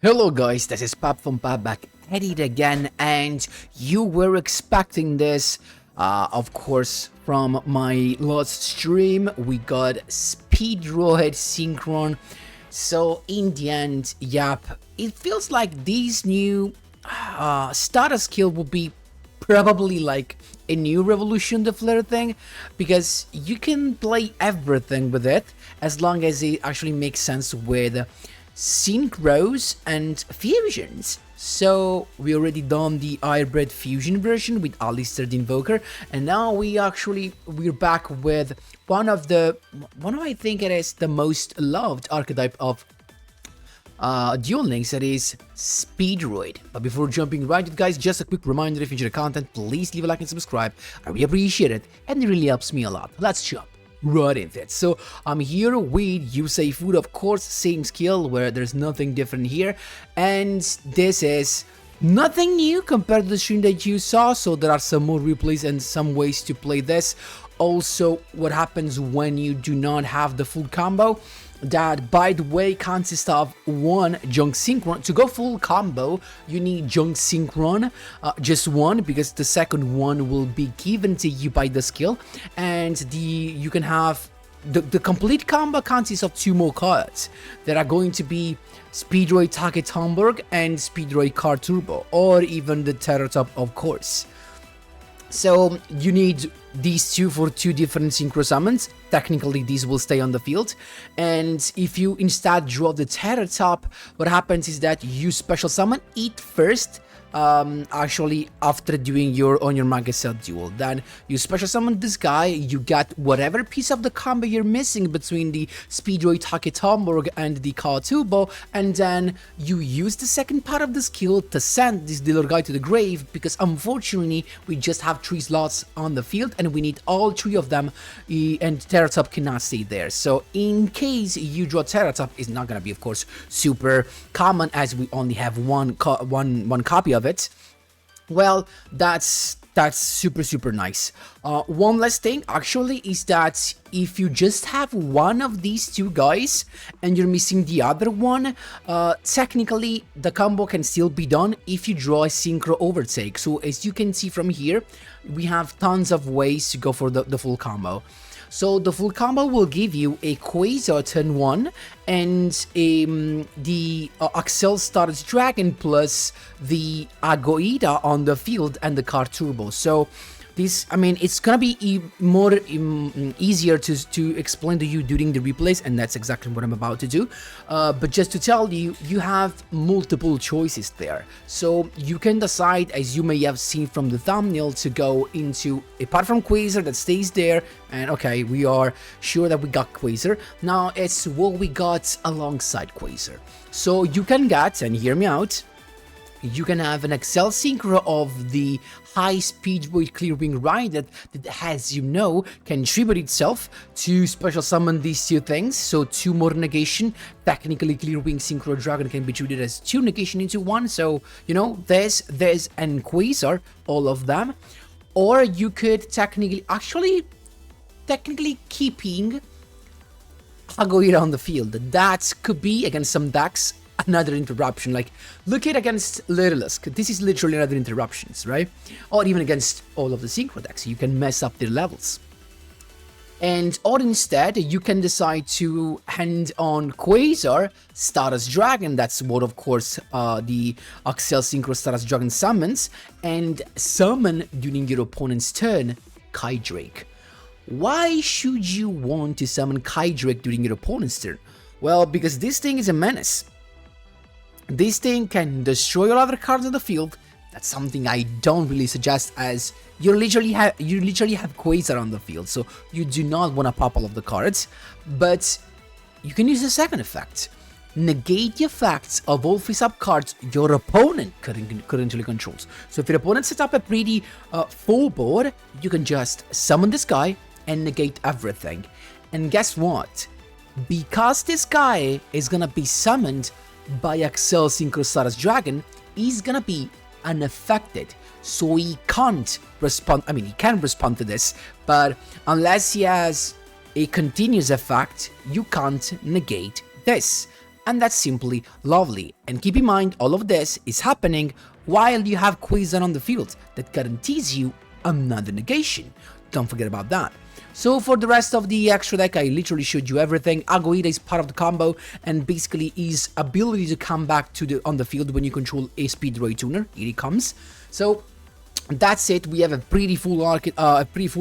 Hello guys, this is Pap from Pap back at it again, and you were expecting this, of course, from my last stream. We got SPEEDROID Synchron, so in the end, yep, it feels like these new starter skill will be probably like a new revolution the flare thing, because you can play everything with it as long as it actually makes sense with synchros and fusions. So we already done the hybrid fusion version with Alistair the Invoker, and now we're back with one of I think it is the most loved archetype of Duel Links, that is SPEEDROID. But before jumping right in, guys, just a quick reminder: if you enjoy the content, please leave a like and subscribe. I really appreciate it, and it really helps me a lot. Let's jump right into it. So I'm here with Yusei Food, of course, same skill where there's nothing different here, and this is nothing new compared to the stream that you saw, so there are some more replays and some ways to play this. Also, what happens when you do not have the full combo, that, by the way, consists of one Junk Synchron. To go full combo, you need Junk Synchron, just one, because the second one will be given to you by the skill, and you can have the complete combo consists of two more cards that are going to be SPEEDROID Target Hamburg and SPEEDROID Car Turbo, or even the Terror Top, of course. So you need these two for two different synchro summons. Technically, these will stay on the field, and if you instead draw the Terror Top, what happens is that you special summon it first, actually after doing your ACCEL duel. Then you special summon this guy, you get whatever piece of the combo you're missing between the SPEEDROID Target Hamburg and the Car Turbo, and then you use the second part of the skill to send this dealer guy to the grave, because unfortunately we just have 3 slots on the field and we need all 3 of them, and Terror Top cannot stay there. So in case you draw Terror Top, it's not gonna be, of course, super common as we only have one copy of it. Well, that's super nice. One last thing actually is that if you just have one of these two guys and you're missing the other one, technically the combo can still be done if you draw a synchro overtake. So as you can see from here, we have tons of ways to go for the full combo. So the full combo will give you a QUASAR turn 1 and the ACCEL STARDUST Dragon plus the Agoida on the field and the Car Turbo. So this, I mean, it's gonna be easier to explain to you during the replays, and that's exactly what I'm about to do. But just to tell you, you have multiple choices there. So you can decide, as you may have seen from the thumbnail, to go into, apart from QUASAR that stays there, and okay, we are sure that we got QUASAR. Now it's what we got alongside QUASAR. So you can get, and hear me out, you can have an ACCEL synchro of the high SPEEDROID Clearwing Ride that, as you know, can tribute itself to special summon these two things. So 2 more negation. Technically, Clearwing Synchro Dragon can be treated as 2 negation into 1. So, you know, there's and QUASAR, all of them. Or you could technically keeping Agoira on the field. That could be, against some decks, another interruption. Like, look at against Littlest, this is literally another interruptions, right? Or even against all of the synchro decks, you can mess up their levels. And or instead, you can decide to hand on QUASAR STARDUST Dragon, that's what, of course, the ACCEL Synchro STARDUST Dragon summons, and summon during your opponent's turn KITEDRAKE. Why should you want to summon KITEDRAKE during your opponent's turn? Well, because this thing is a menace. This thing can destroy all other cards on the field. That's something I don't really suggest, as you literally have QUASAR on the field, so you do not want to pop all of the cards. But you can use the second effect. Negate the effects of all face-up cards your opponent currently controls. So if your opponent sets up a pretty full board, you can just summon this guy and negate everything. And guess what? Because this guy is gonna be summoned by ACCEL Synchro STARDUST Dragon, he's gonna be unaffected, so he can't respond. I mean, he can respond to this, but unless he has a continuous effect, you can't negate this. and that's simply lovely. And keep in mind, all of this is happening while you have QUASAR on the field that guarantees you another negation. Don't forget about that. So for the rest of the extra deck, I literally showed you everything. Agoida is part of the combo, and basically his ability to come back to on the field when you control a SPEEDROID tuner. Here he comes. So that's it. We have a pretty full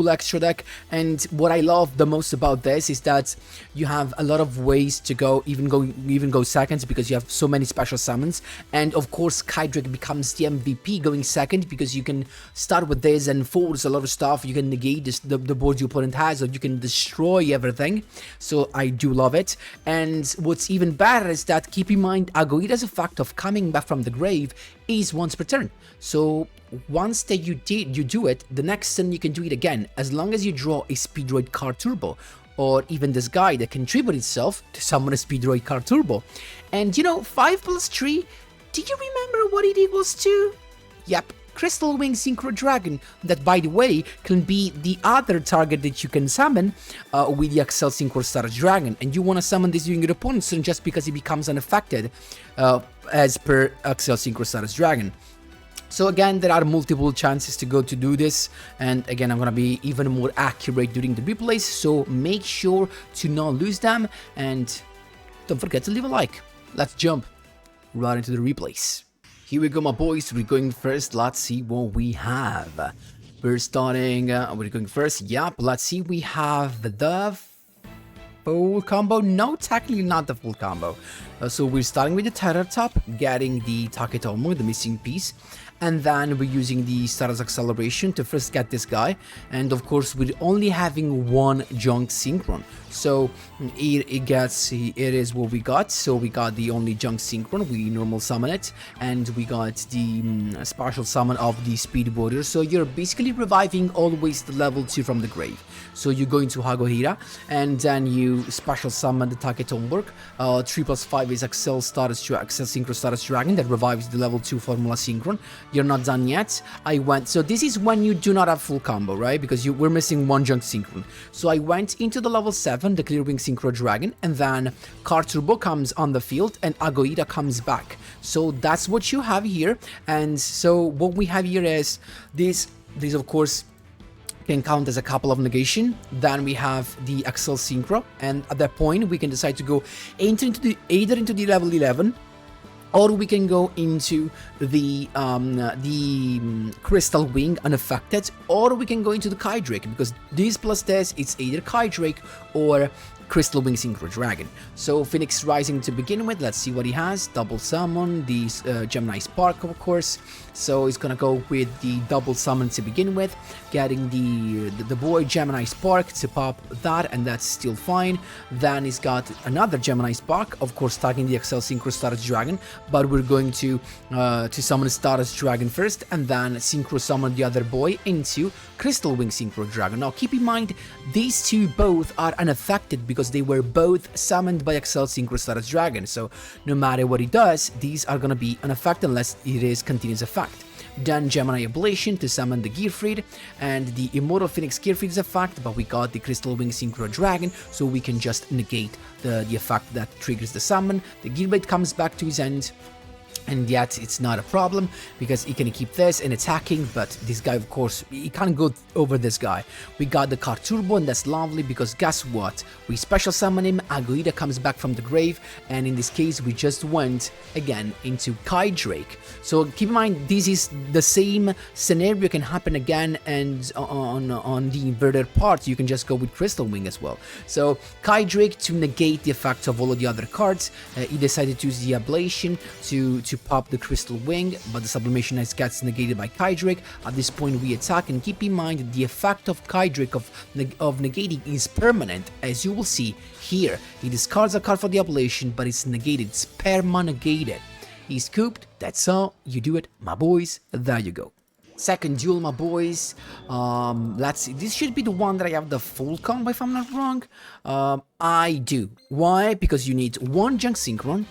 extra deck, and what I love the most about this is that you have a lot of ways to go, even go seconds, because you have so many special summons. And of course, KITEDRAKE becomes the MVP going second, because you can start with this and force a lot of stuff. You can negate the board your opponent has, or you can destroy everything. So I do love it. And what's even better is that, keep in mind, Agoida's effect of coming back from the grave is once per turn. So once that you do it, the next turn you can do it again, as long as you draw a SPEEDROID card turbo, or even this guy that can tribute itself to summon a SPEEDROID card turbo. And you know, 5 plus 3, do you remember what it equals to? Yep, Crystal Wing Synchro Dragon, that by the way can be the other target that you can summon with the ACCEL Synchro STARDUST Dragon, and you want to summon this during your opponent's turn just because it becomes unaffected as per ACCEL Synchro STARDUST Dragon. So again, there are multiple chances to do this, and again, I'm gonna be even more accurate during the replays, so make sure to not lose them, and don't forget to leave a like. Let's jump right into the replays. Here we go, my boys. We're going first. Let's see what we have. We're starting, we're going first. Yep, let's see. We have the full combo. No, technically not the full combo. So we're starting with the Terror Top, getting the Taketomo, the missing piece. And then we're using the Stardust Acceleration to first get this guy. And of course, we're only having one Junk Synchron. So it is what we got. So we got the only Junk Synchron. We normal summon it. And we got the special summon of the Speed Warrior. So you're basically reviving always the level 2 from the grave. So you go into Hagohira, and then you special summon the Taketomo. 3 plus 5 is ACCEL Synchro STARDUST Dragon that revives the level 2 Formula Synchron. You're not done yet. So this is when you do not have full combo, right? Because we're missing one Junk Synchron. So I went into the level 7, the Clear Wing Synchro Dragon, and then Card Turbo comes on the field, and Agoida comes back. So that's what you have here. And so what we have here is this of course can count as a couple of negation. Then we have the ACCEL Synchro, and at that point we can decide to go either into the level 11, or we can go into the Crystal Wing unaffected, or we can go into the KITEDRAKE, because this plus this, it's either KITEDRAKE or Crystal Wing Synchro Dragon. So Phoenix Rising to begin with, let's see what he has. Double summon, the Gemini Spark, of course. So he's gonna go with the double summon to begin with, getting the boy Gemini Spark to pop that, and that's still fine. Then he's got another Gemini Spark, of course tagging the ACCEL Synchro STARDUST Dragon, but we're going to summon STARDUST Dragon first, and then Synchro summon the other boy into Crystal Wing Synchro Dragon. Now keep in mind, these two both are unaffected because they were both summoned by ACCEL Synchro STARDUST Dragon, so no matter what he does, these are gonna be unaffected unless it is continuous effect. Then Gemini Ablation to summon the Gearfried, and the Immortal Phoenix Gearfried is effect, but we got the Crystal Wing Synchro Dragon, so we can just negate the effect that triggers the summon. The Gearblade comes back to his end, and yet it's not a problem because he can keep this and attacking, but this guy, of course, he can't go over this guy. We got the Card Turbo, and that's lovely because guess what? We special summon him, Agoida comes back from the grave, and in this case we just went again into KITEDRAKE. So keep in mind, this is the same scenario can happen again, and on the inverted part you can just go with Crystal Wing as well. So KITEDRAKE, to negate the effects of all of the other cards, he decided to use the Ablation to pop the Crystal Wing, but the Sublimation Ice gets negated by KITEDRAKE. At this point we attack, and keep in mind the effect of KITEDRAKE of negating is permanent, as you will see here. He discards a card for the Ablation, but it's negated, it's perma-negated. He's scooped, that's how you do it, my boys. There you go. Second duel, my boys. Let's see, this should be the one that I have the full combo if I'm not wrong. I do. Why? Because you need one Junk Synchron,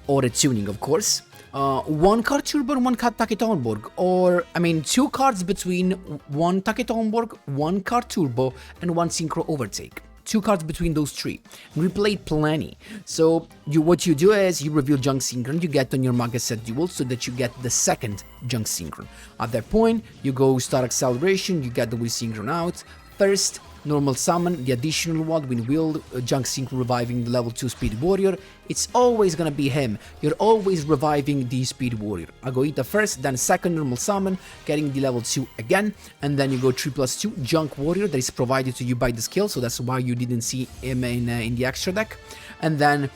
or a tuning, of course. One card Turbo and one card Taketomo, or I mean 2 cards between one Taketomo, one card Turbo, and one Synchro Overtake. 2 cards between those 3. And we played plenty. So what you do is you reveal Junk Synchron, you get on your Manga Set Duel so that you get the second Junk Synchron. At that point, you go start Acceleration, you get the Will Synchron out. First, normal summon, the additional one with Will, Junk Synchron reviving the level 2 Speed Warrior. It's always gonna be him. You're always reviving the Speed Warrior. Agoita first, then second normal summon, getting the level 2 again, and then you go 3+2 Junk Warrior that is provided to you by the skill, so that's why you didn't see him in the extra deck. And then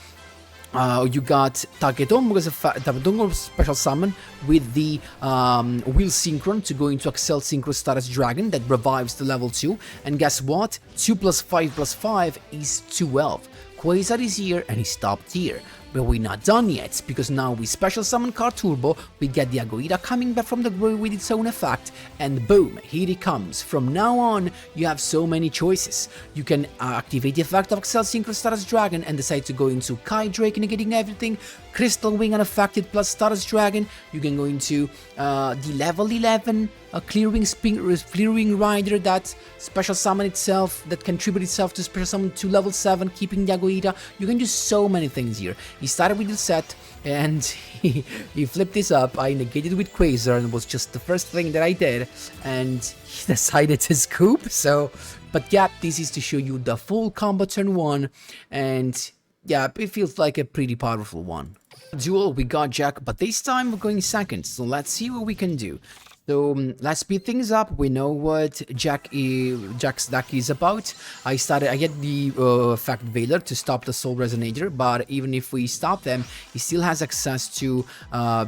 you got Taketongo special summon with the Will Synchron to go into ACCEL Synchro Status Dragon that revives the level 2. And guess what? 2+5+5 is 12. QUASAR is here and he stopped here. But we're not done yet, because now we special summon Card Turbo, we get the Agoida coming back from the grave with its own effect, and boom, here it comes. From now on, you have so many choices. You can activate the effect of ACCEL Synchro Status Dragon and decide to go into KITEDRAKE, negating everything, Crystal Wing unaffected plus Status Dragon. You can go into the level 11 Clearing Rider that special summon itself, that contribute itself to special summon to level 7, keeping the Agoida. You can do so many things here. He started with the set and he flipped this up. I negated with QUASAR and it was just the first thing that I did, and he decided to scoop. So, but yeah, this is to show you the full combo turn 1, and yeah, it feels like a pretty powerful one. Duel, we got Jack, but this time we're going second, so let's see what we can do. So let's speed things up. We know what Jack's deck is about. I get the Fact Veiler to stop the Soul Resonator, but even if we stop them, he still has access to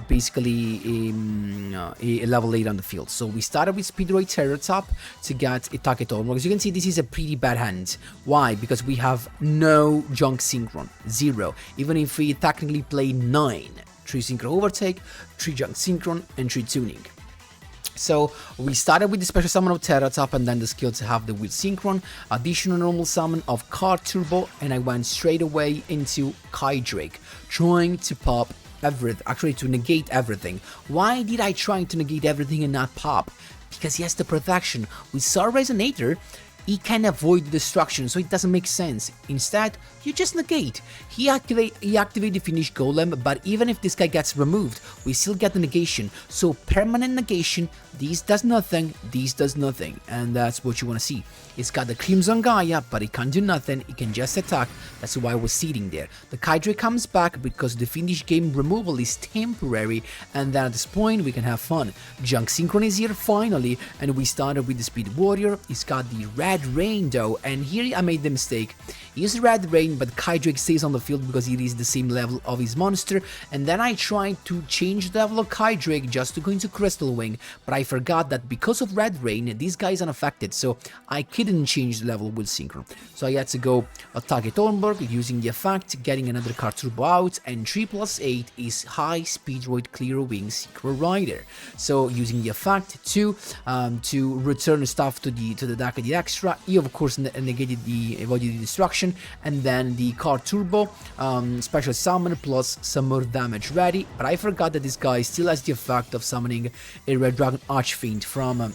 basically a level 8 on the field. So we started with SPEEDROID Terror Top to get a Taketon. As you can see, this is a pretty bad hand. Why? Because we have no Junk Synchron, 0. Even if we technically play 9, 3 Synchro Overtake, 3 Junk Synchron, and 3 Tuning. So we started with the special summon of Terra Top and then the skill to have the Will Synchron, additional normal summon of Card Turbo, and I went straight away into KITEDRAKE, trying to pop everything, actually to negate everything. Why did I try to negate everything and not pop? Because he has the protection. With Soul Resonator, he can avoid destruction, so it doesn't make sense. Instead, you just negate. He activate the Finish Golem, but even if this guy gets removed, we still get the negation. So permanent negation, this does nothing, this does nothing, and that's what you want to see. It's got the Crimson Gaia, but it can't do nothing, it can just attack. That's why I was sitting there. The KITEDRAKE comes back because the Finish game removal is temporary, and then at this point we can have fun. Junk Synchron is here finally, and we started with the Speed Warrior. It's got the Red Rain though, and here I made the mistake. He used Red Rain, but KITEDRAKE stays on the field because it is the same level of his monster, and then I tried to change the level of KITEDRAKE just to go into Crystal Wing, but I forgot that because of Red Rain, this guy is unaffected, so I couldn't change the level with Synchro. So I had to go attack it Thornburg using the effect, getting another Card Turbo out, and 3+8 is High SPEEDROID Clear Wing Synchro Rider. So using the effect to return stuff to the deck of the extra, he of course negated the avoided the destruction, and then the Card Turbo special summon plus some more damage ready. But I forgot that this guy still has the effect of summoning a Red Dragon Archfiend from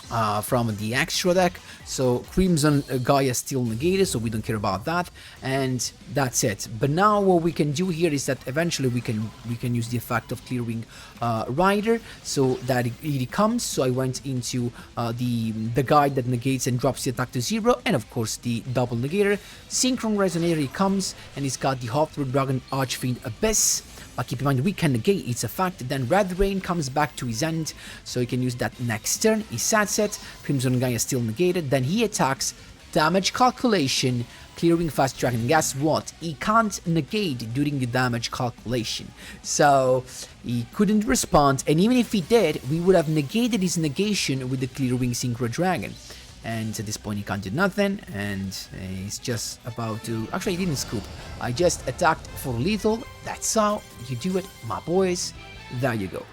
the extra deck, so Crimson Gaia still negated, so we don't care about that, and that's it. But now what we can do here is that eventually we can use the effect of Clearing Rider, so that it comes. So I went into the guide that negates and drops the attack to 0, and of course the double negator. Synchron Resonator comes, and it's got the Hot-Rod Dragon Archfiend Abyss. But keep in mind, we can negate its effect. Then Red Rain comes back to his end, so he can use that next turn. He sets it, Crimson Gaia is still negated, then he attacks, damage calculation, clearing Fast Dragon. Guess what? He can't negate during the damage calculation, so he couldn't respond, and even if he did, we would have negated his negation with the Clearing Synchro Dragon. And at this point he can't do nothing, and he's just about to... Actually, he didn't scoop. I just attacked for lethal. That's how you do it, my boys. There you go.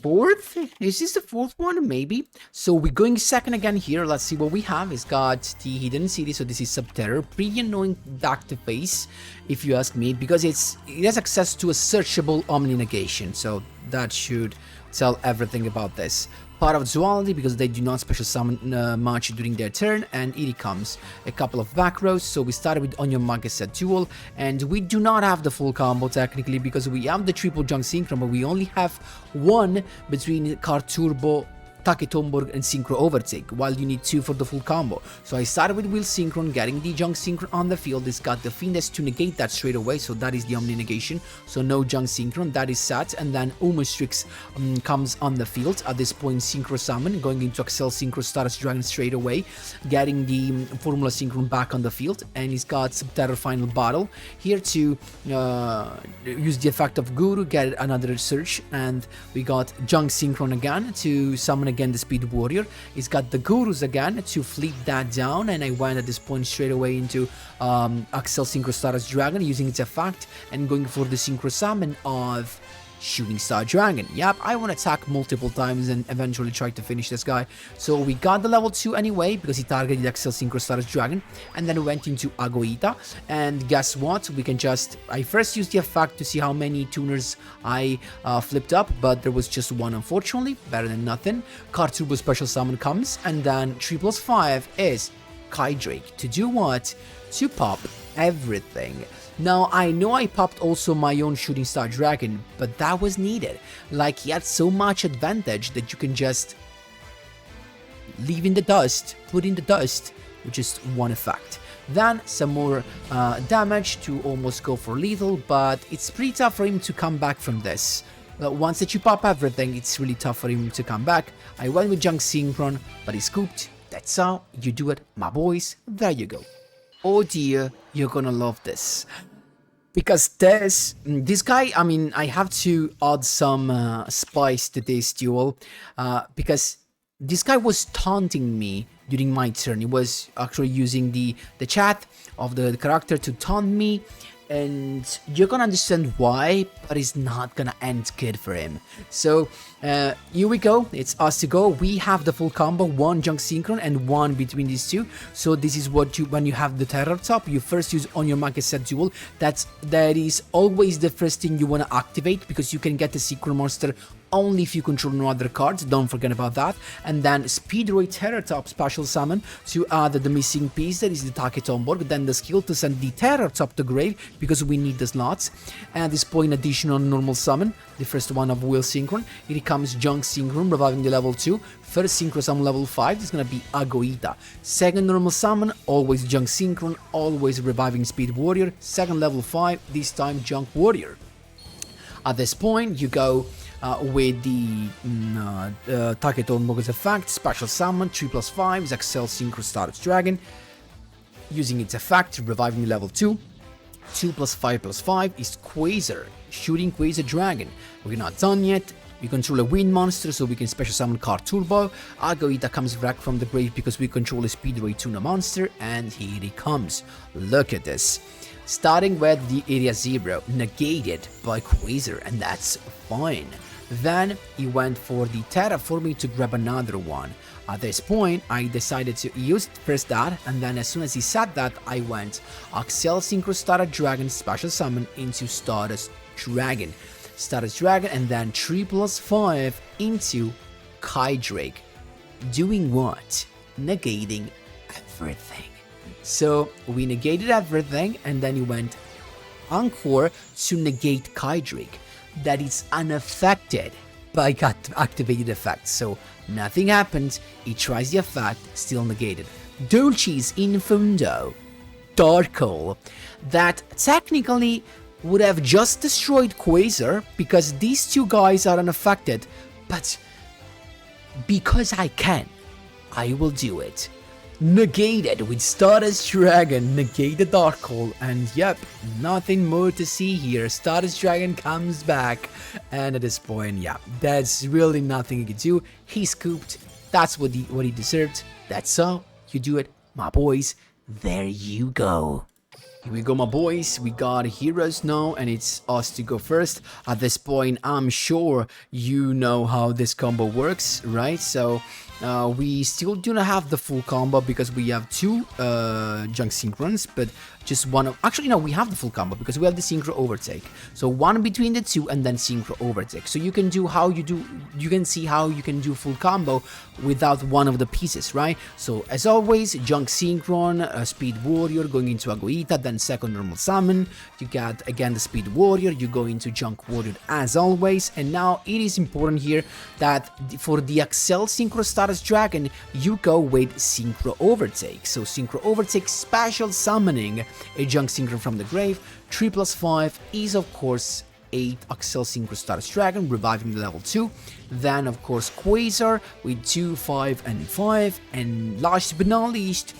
Fourth? Is this the fourth one? Maybe. So we're going second again here. Let's see what we have. It's got the Hidden City, so this is Subterror. Pretty annoying deck to face, if you ask me, because it has access to a searchable Omni Negation, so that should tell everything about this. Part of duality, because they do not special summon much during their turn, and it comes a couple of back rows. So we started with on your market set Duel, and we do not have the full combo technically because we have the triple junk synchro, but we only have one between card turbo, Taketomborg and Synchro Overtake, while you need 2 for the full combo. So I started with Wheel Synchron, getting the Junk Synchron on the field. It's got the Fiendess to negate that straight away, so that is the Omni negation. So no Junk Synchron, that is set. And then Umastrix comes on the field. At this point, Synchro Summon, going into ACCEL Synchro Stardust Dragon straight away, getting the Formula Synchron back on the field. And he's got Subterror Final Battle here to use the effect of Guru, get another search. And we got Junk Synchron again to summon again the Speed Warrior. He's got the Gurus again to fleet that down, and I went at this point straight away into ACCEL Synchro Stardust Dragon using its effect and going for the Synchro Summon of Shooting Star Dragon. Yep, I want to attack multiple times and eventually try to finish this guy. So we got the level 2 anyway because he targeted ACCEL Synchro Stardust Dragon, and then we went into Agoita. And guess what? We can just... I first used the effect to see how many tuners I flipped up, but there was just one, unfortunately. Better than nothing. Card Turbo Special Summon comes, and then 3+5 is KITEDRAKE. To do what? To pop everything. Now, I know I popped also my own Shooting Star Dragon, but that was needed. Like, he had so much advantage that you can just leave in the dust, put in the dust, with just one effect. Then, some more damage to almost go for lethal, but it's pretty tough for him to come back from this. Once that you pop everything, it's really tough for him to come back. I went with Junk Synchron, but he scooped. That's how you do it, my boys. There you go. Oh dear, you're gonna love this. Because this guy, I mean, I have to add some spice to this duel, because this guy was taunting me during my turn. He was actually using the chat of the character to taunt me, and you're gonna understand why, but it's not gonna end good for him. So here we go, it's us to go. We have the full combo, 1 Junk Synchron and 1 between these two. So this is what you, when you have the terror top, you first use on your market set Duel. That is always the first thing you want to activate, because you can get the secret monster only if you control no other cards, don't forget about that. And then SPEEDROID Terror Top Special Summon to add the missing piece, that is the Taketomborg, then the skill to send the Terror Top to grave, because we need the slots. And at this point, additional normal summon, the first one of Wheel Synchron. Here comes Junk Synchron, reviving the level 2. First Synchro Summon level 5 is gonna be Agoita. Second normal summon, always Junk Synchron, always reviving Speed Warrior. Second level 5, this time Junk Warrior. At this point, you go with the Taketomborg's effect, Special Summon, 3+5 is ACCEL Synchro Stardust Dragon, using its effect, reviving level 2. 2+5+5 is QUASAR, Shooting Quasar Dragon. We're not done yet. We control a wind monster, so we can special summon Card Turbo. Agoita comes back from the grave because we control a SPEEDROID Tuna monster, and here he comes. Look at this. Starting with the Area 0, negated by QUASAR, and that's fine. Then he went for the Terraforming to grab another one. At this point, I decided to use first that, and then as soon as he said that, I went ACCEL Synchro Stardust Dragon Special Summon into Stardust Dragon. Stardust Dragon, and then 3+5 into KITEDRAKE. Doing what? Negating everything. So we negated everything, and then he went Encore to negate KITEDRAKE. That is unaffected by activated effects, so nothing happened. He tries the effect, still negated. Dolce's Infundo, Dark Hole, that technically would have just destroyed QUASAR because these two guys are unaffected, but because I can, I will do it. Negated with Stardust Dragon, negate the Dark Hole, and yep, nothing more to see here. Stardust Dragon comes back, and at this point, yeah, there's really nothing he could do. He scooped, that's what he deserved. That's all, you do it, my boys. There you go. Here we go, my boys. We got heroes now, and it's us to go first. At this point, I'm sure you know how this combo works, right? So We still do not have the full combo because we have two junk synchrons, but just one of... Actually, no, we have the full combo because we have the synchro overtake. So one between the two and then synchro overtake. So you can do how you do... You can see how you can do full combo without one of the pieces, right? So as always, junk synchron, speed warrior going into Agoita, then second normal summon. You get again the speed warrior, you go into junk warrior as always. And now it is important here that for the ACCEL synchro status dragon, you go with synchro overtake. So synchro overtake special summoning a junk synchron from the grave. 3+5 is of course 8 ACCEL synchro status dragon, reviving the level 2. Then of course QUASAR with 2, 5 and 5. And last but not least,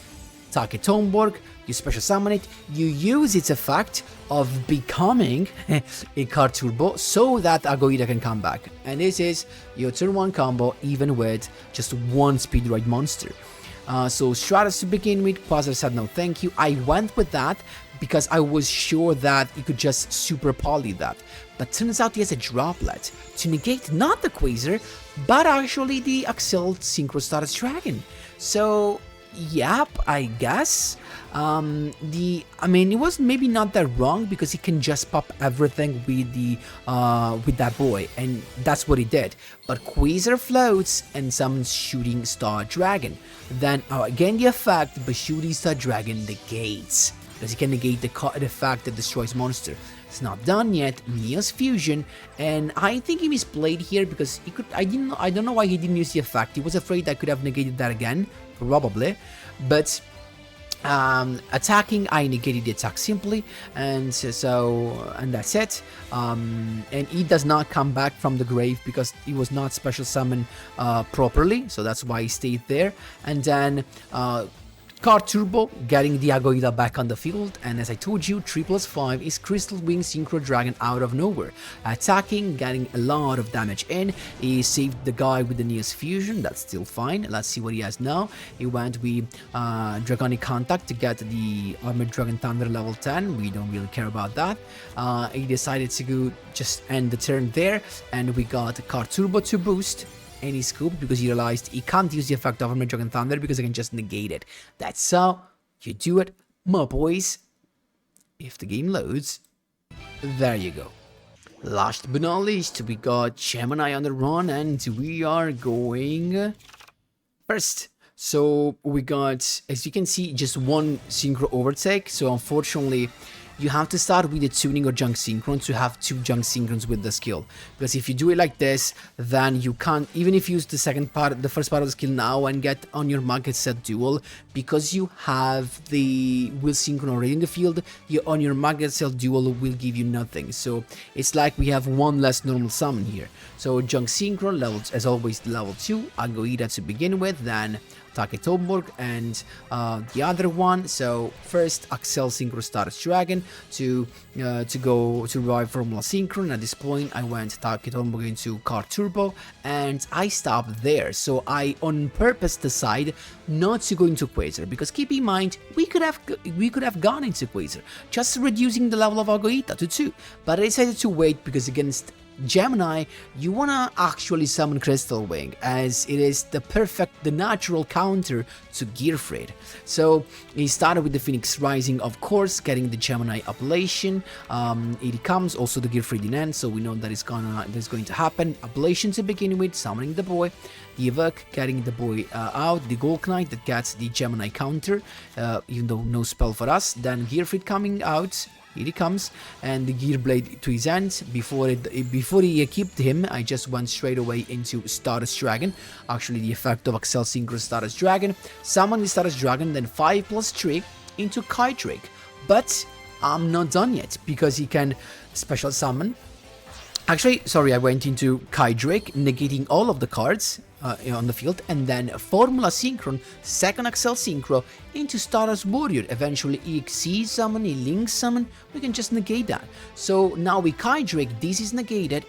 Take Tomborg. You special summon it, you use its effect of becoming a card turbo so that Agoita can come back. And this is your turn 1 combo even with just one SPEEDROID monster. So STARDUST to begin with, QUASAR said no thank you. I went with that because I was sure that you could just super poly that. But turns out he has a droplet to negate not the QUASAR, but actually the ACCEL synchro status dragon. So yep, I guess. I mean, it was maybe not that wrong because he can just pop everything with the with that boy, and that's what he did. But QUASAR floats and summons Shooting Star Dragon. Then again the effect, but Shooting Star Dragon negates because he can negate the effect that destroys monster. It's not done yet. Neo's fusion, and I think he misplayed here because he could. I don't know why he didn't use the effect. He was afraid I could have negated that again, probably, but. Attacking, I negated the attack simply, and that's it. And he does not come back from the grave because he was not special summoned properly, so that's why he stayed there. And then Card Turbo, getting the Agoita back on the field, and as I told you, 3+5 is Crystal Wing Synchro Dragon out of nowhere. Attacking, getting a lot of damage in. He saved the guy with the Neo's Fusion, that's still fine. Let's see what he has now. He went with Dragonic Contact to get the Armored Dragon Thunder level 10. We don't really care about that. He decided to go just end the turn there, and we got Card Turbo to boost. And he scooped because he realized he can't use the effect of Armored Dragon Thunder because he can just negate it. That's how you do it, my boys. If the game loads, there you go. Last but not least, we got Gemini on the run, and we are going first. So we got, as you can see, just one synchro overtake. So unfortunately, you have to start with a tuning or junk synchron to have 2 junk synchrons with the skill. Because if you do it like this, then you can't, even if you use the first part of the skill now and get on your market set duel, because you have the will synchron already in the field, on your market set duel will give you nothing. So it's like we have one less normal summon here. So junk synchron levels, as always, level 2, Agoita to begin with, then Take Tomborg and the other one. So first ACCEL Synchro Status Dragon to go to revive Formula Synchron. At this point I went Take Tomborg into Card Turbo and I stopped there. So I on purpose decided not to go into QUASAR because keep in mind we could have gone into QUASAR, just reducing the level of Agoita to 2. But I decided to wait because against Gemini, you wanna actually summon Crystal Wing, as it is the natural counter to Gearfried. So he started with the Phoenix Rising, of course, getting the Gemini Ablation. It comes also the Gearfried in end, so we know that that's going to happen. Ablation to begin with, summoning the boy. The Evoke getting the boy out, the Gold Knight that gets the Gemini counter, even though no spell for us. Then Gearfried coming out. Here he comes, and the Gear Blade to his end. Before he equipped him, I just went straight away into Stardust Dragon. Actually, the effect of ACCEL Synchro Stardust Dragon. Summon the Stardust Dragon, then 5+3 into KITEDRAKE. But I'm not done yet, because he can special summon. Actually, sorry, I went into KITEDRAKE, negating all of the cards on the field, and then Formula Synchron, second ACCEL Synchro, into Stardust Warrior, eventually EXE summon, a Link summon, we can just negate that. So now with KITEDRAKE, this is negated,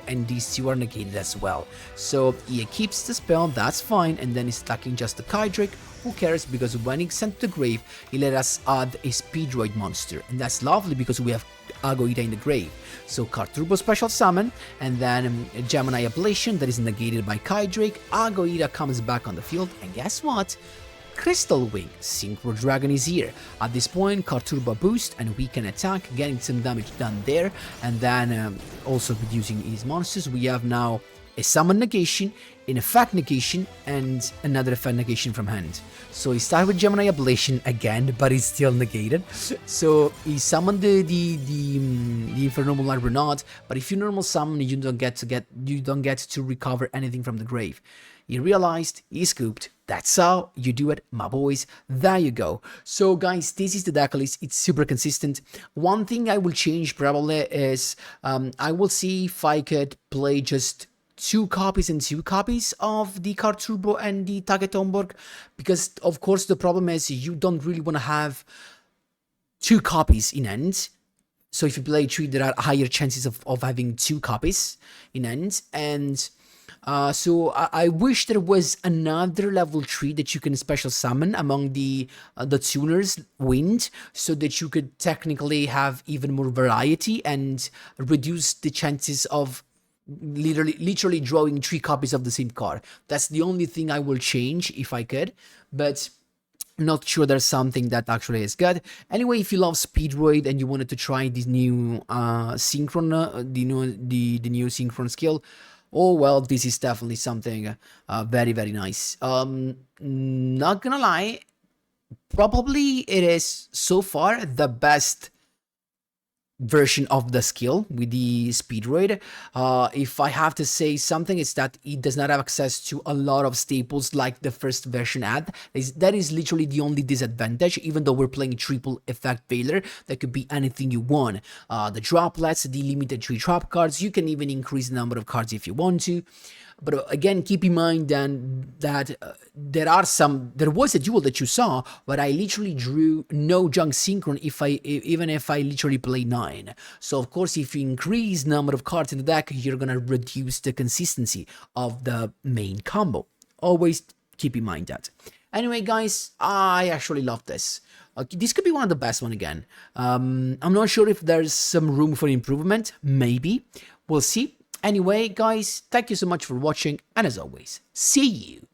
and these two are negated as well. So he keeps the spell, that's fine, and then he's attacking just the KITEDRAKE. Who cares, because when he sent to the grave, he let us add a SPEEDROID monster, and that's lovely because we have Agoita in the grave. So Card Turbo special summon, and then Gemini Ablation that is negated by my KITEDRAKE, Agoida comes back on the field, and guess what? Crystal Wing, Synchro Dragon is here. At this point, card turbo boost and we can attack, getting some damage done there, and then also reducing his monsters. We have now a summon negation, an effect negation, and another effect negation from hand. So he started with Gemini Ablation again, but he's still negated. So he summoned the Infernoble Argonaut, but if you normal summon, you don't get to recover anything from the grave. He realized, he scooped. That's how you do it, my boys. There you go. So guys, this is the deck list. It's super consistent. One thing I will change probably is I will see if I could play just 2 copies and 2 copies of the card turbo and the target Tomborg, because of course the problem is you don't really want to have 2 copies in end. So if you play 3, there are higher chances of having 2 copies in end, and so I wish there was another level 3 that you can special summon among the tuners wind, so that you could technically have even more variety and reduce the chances of literally drawing 3 copies of the same card. That's the only thing I will change if I could, but not sure there's something that actually is good. Anyway, if you love SPEEDROID and you wanted to try this new synchron, the new synchron skill, oh well, this is definitely something very, very nice. Not gonna lie, probably it is so far the best version of the skill with the SPEEDROID. If I have to say something, it's that it does not have access to a lot of staples like the first version had. That is literally the only disadvantage, even though we're playing triple effect failure. That could be anything you want. The droplets, the limited 3 drop cards, you can even increase the number of cards if you want to. But again, keep in mind then that there was a duel that you saw where I literally drew no junk synchron even if I literally play 9. So of course, if you increase number of cards in the deck, you're gonna reduce the consistency of the main combo. Always keep in mind that. Anyway, guys, I actually love this. This could be one of the best one again. I'm not sure if there's some room for improvement. Maybe. We'll see. Anyway, guys, thank you so much for watching, and as always, see you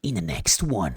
in the next one.